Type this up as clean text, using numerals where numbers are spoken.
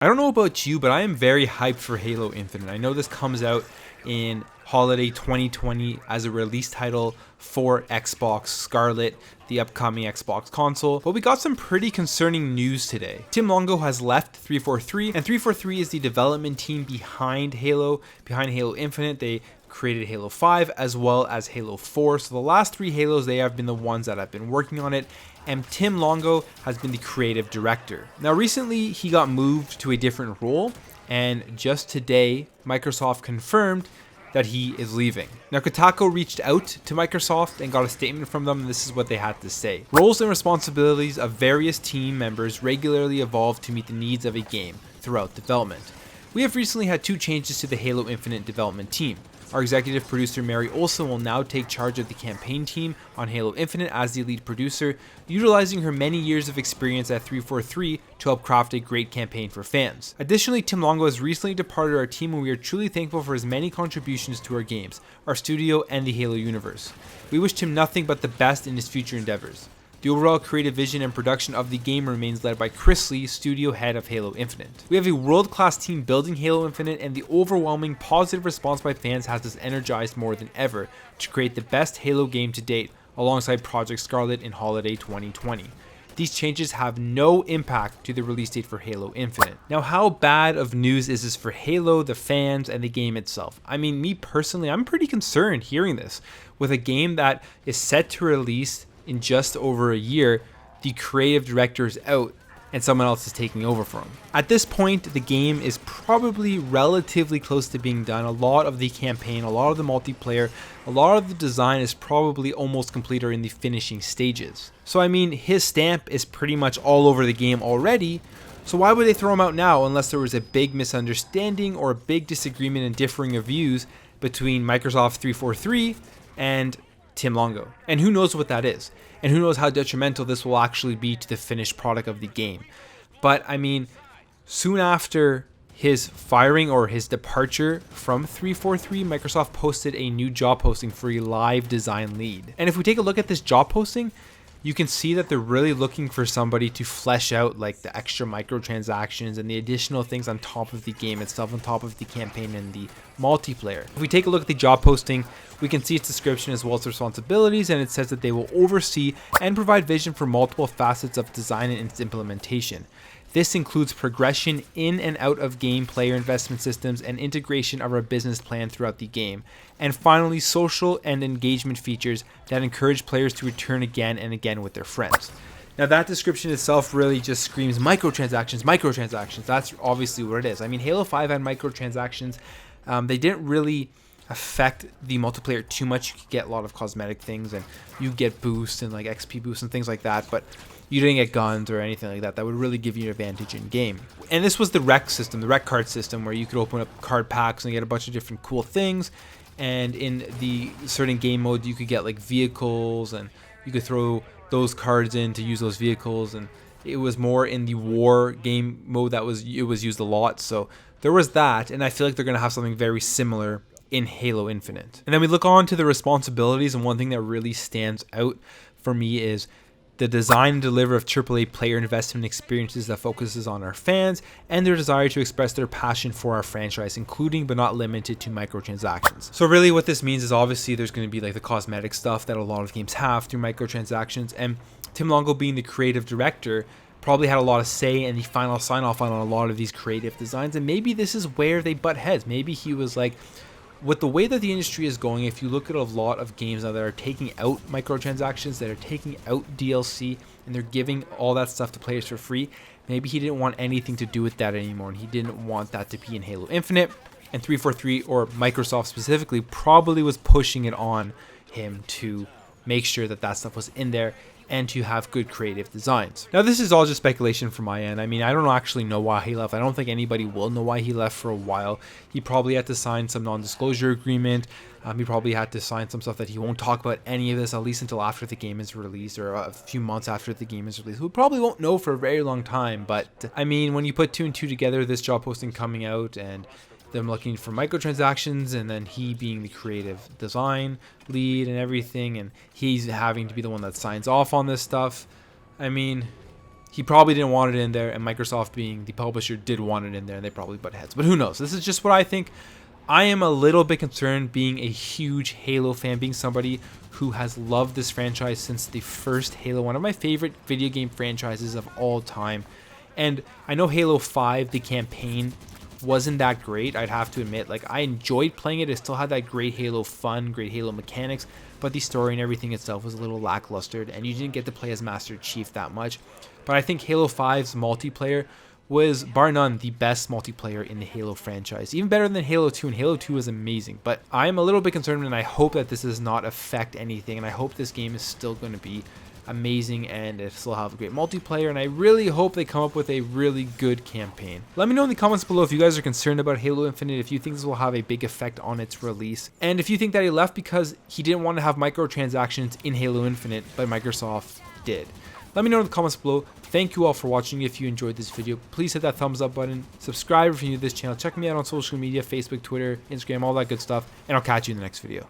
I don't know about you, but I am very hyped for Halo Infinite. I know this comes out in holiday 2020 as a release title for Xbox Scarlet, the upcoming Xbox console, but we got some pretty concerning news today. Tim Longo has left 343, and 343 is the development team behind Halo Infinite. They created Halo 5 as well as Halo 4. So the last three Halos, they have been the ones that have been working on it, and Tim Longo has been the creative director. Now recently he got moved to a different role, and just today Microsoft confirmed that he is leaving. Now Kotaku reached out to Microsoft and got a statement from them, and this is what they had to say. Roles and responsibilities of various team members regularly evolve to meet the needs of a game throughout development. We have recently had two changes to the Halo Infinite development team. Our executive producer Mary Olson will now take charge of the campaign team on Halo Infinite as the lead producer, utilizing her many years of experience at 343 to help craft a great campaign for fans. Additionally, Tim Longo has recently departed our team, and we are truly thankful for his many contributions to our games, our studio, and the Halo universe. We wish Tim nothing but the best in his future endeavors. The overall creative vision and production of the game remains led by Chris Lee, studio head of Halo Infinite. We have a world-class team building Halo Infinite, and the overwhelming positive response by fans has us energized more than ever to create the best Halo game to date alongside Project Scarlet in holiday 2020. These changes have no impact to the release date for Halo Infinite. Now, how bad of news is this for Halo, the fans, and the game itself? I mean, me personally, I'm pretty concerned hearing this. With a game that is set to release in just over a year, the creative director is out and someone else is taking over for him. At this point, the game is probably relatively close to being done. A lot of the campaign, a lot of the multiplayer, a lot of the design is probably almost complete or in the finishing stages. So I mean, his stamp is pretty much all over the game already. So why would they throw him out now unless there was a big misunderstanding or a big disagreement and differing of views between Microsoft 343 and Tim Longo? And who knows what that is, and who knows how detrimental this will actually be to the finished product of the game. But I mean, soon after his firing or his departure from 343, Microsoft posted a new job posting for a live design lead. And if we take a look at this job posting, you can see that they're really looking for somebody to flesh out like the extra microtransactions and the additional things on top of the game itself, on top of the campaign and the multiplayer. If we take a look at the job posting, we can see its description as well as responsibilities, and it says that they will oversee and provide vision for multiple facets of design and its implementation. This includes progression in and out of game player investment systems and integration of our business plan throughout the game. And finally, social and engagement features that encourage players to return again and again with their friends. Now that description itself really just screams microtransactions. That's obviously what it is. I mean, Halo 5 had microtransactions. They didn't really affect the multiplayer too much. You could get a lot of cosmetic things, and you get boosts and like XP boosts and things like that, but you didn't get guns or anything like that. That would really give you an advantage in game. And this was the rec system, the rec card system, where you could open up card packs and get a bunch of different cool things. And in the certain game mode, you could get like vehicles, and you could throw those cards in to use those vehicles. And it was more in the war game mode that was used a lot. So there was that, and I feel like they're gonna have something very similar in Halo Infinite. And then we look on to the responsibilities, and one thing that really stands out for me is the design and deliver of AAA player investment experiences that focuses on our fans and their desire to express their passion for our franchise, including but not limited to microtransactions. So really what this means is obviously there's going to be like the cosmetic stuff that a lot of games have through microtransactions, and Tim Longo, being the creative director, probably had a lot of say and the final sign off on a lot of these creative designs. And maybe this is where they butt heads. Maybe he was like, with the way that the industry is going, if you look at a lot of games now that are taking out microtransactions, that are taking out DLC, and they're giving all that stuff to players for free, maybe he didn't want anything to do with that anymore, and he didn't want that to be in Halo Infinite. And 343, or Microsoft specifically, probably was pushing it on him to make sure that that stuff was in there and to have good creative designs. Now, this is all just speculation from my end. I mean, I don't actually know why he left. I don't think anybody will know why he left for a while. He probably had to sign some non-disclosure agreement. He probably had to sign some stuff that he won't talk about any of this, at least until after the game is released, or a few months after the game is released. We probably won't know for a very long time. But I mean, when you put two and two together, this job posting coming out and them looking for microtransactions, and then he being the creative design lead and everything, and he's having to be the one that signs off on this stuff. I mean, he probably didn't want it in there, and Microsoft, being the publisher, did want it in there, and they probably butt heads. But who knows? This is just what I think. I am a little bit concerned, being a huge Halo fan, being somebody who has loved this franchise since the first Halo, one of my favorite video game franchises of all time. And I know Halo 5, the campaign, wasn't that great, I'd have to admit. Like, I enjoyed playing it. It still had that great Halo fun, great Halo mechanics, but the story and everything itself was a little lackluster, and you didn't get to play as Master Chief that much. But I think Halo 5's multiplayer was, bar none, the best multiplayer in the Halo franchise. Even better than Halo 2, and Halo 2 is amazing. But I'm a little bit concerned, and I hope that this does not affect anything, and I hope this game is still going to be amazing and it still have a great multiplayer, and I really hope they come up with a really good campaign. Let me know in the comments below if you guys are concerned about Halo Infinite, if you think this will have a big effect on its release, and if you think that he left because he didn't want to have microtransactions in Halo Infinite, but Microsoft did. Let me know in the comments below. Thank you all for watching. If you enjoyed this video, please hit that thumbs up button, subscribe if you're new to this channel, check me out on social media, Facebook, Twitter, Instagram, all that good stuff, and I'll catch you in the next video.